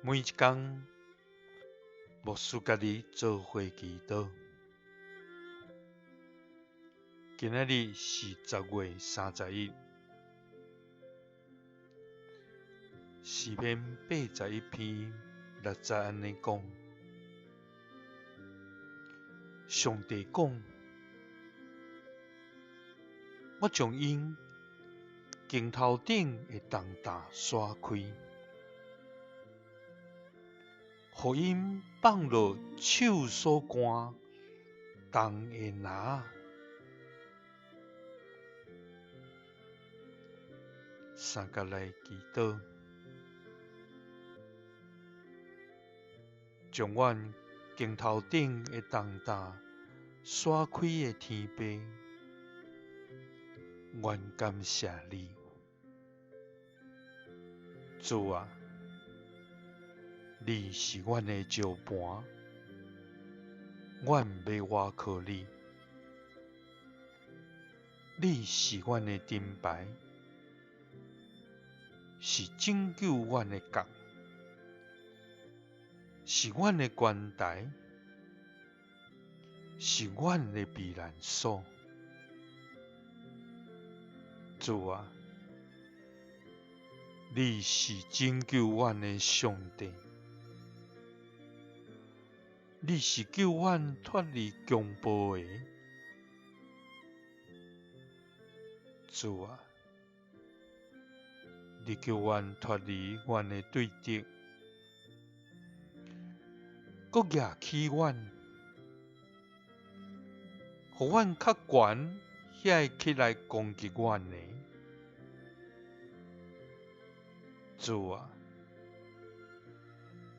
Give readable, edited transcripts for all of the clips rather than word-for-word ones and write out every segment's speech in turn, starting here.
每一天，牧师家己做伙祈祷。今仔日是10月31，诗篇81篇60安尼讲：上帝讲，我将因镜头顶的重担刷开，予因放落手所赶，重会拿。三角来祈祷，将阮镜头顶的重担刷开的天父，愿感谢你，主啊！你是阮的石盘，阮要倚靠你。你是阮的盾牌，是拯救阮的角，是阮的关台，是阮的避难所。主啊！你是拯救阮的上帝，你是救阮脱离强暴的。主啊！你救阮脱离阮的对敌，搁举起阮，予阮较悬，遐会起来攻击阮的。主啊！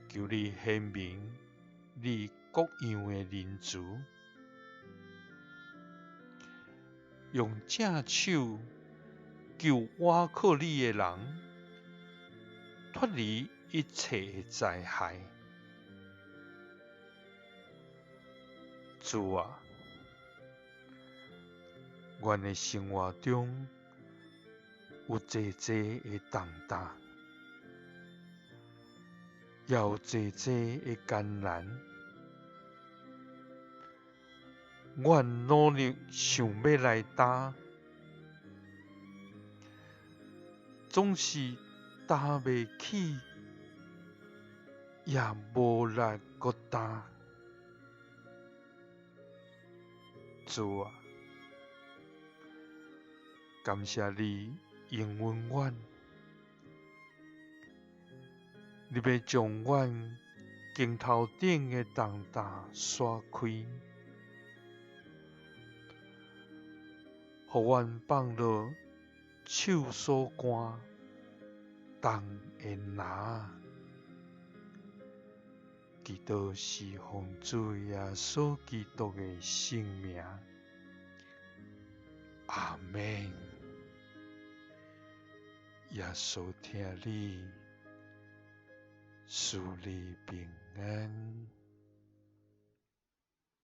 求你显明你各样的仁慈，用正手救倚靠你的人，脱离一切的灾害。主啊！阮的生活中有济济的重担，也有济济的艰难。阮努力想要来担，总是担袂起，也无力搁担。主啊！感谢你应允阮，你要将阮镜头顶的重担刷开，予阮放落手所赶，重会拿。祈祷是奉主耶稣基督的圣名。阿们。耶稣听你，赐你平安。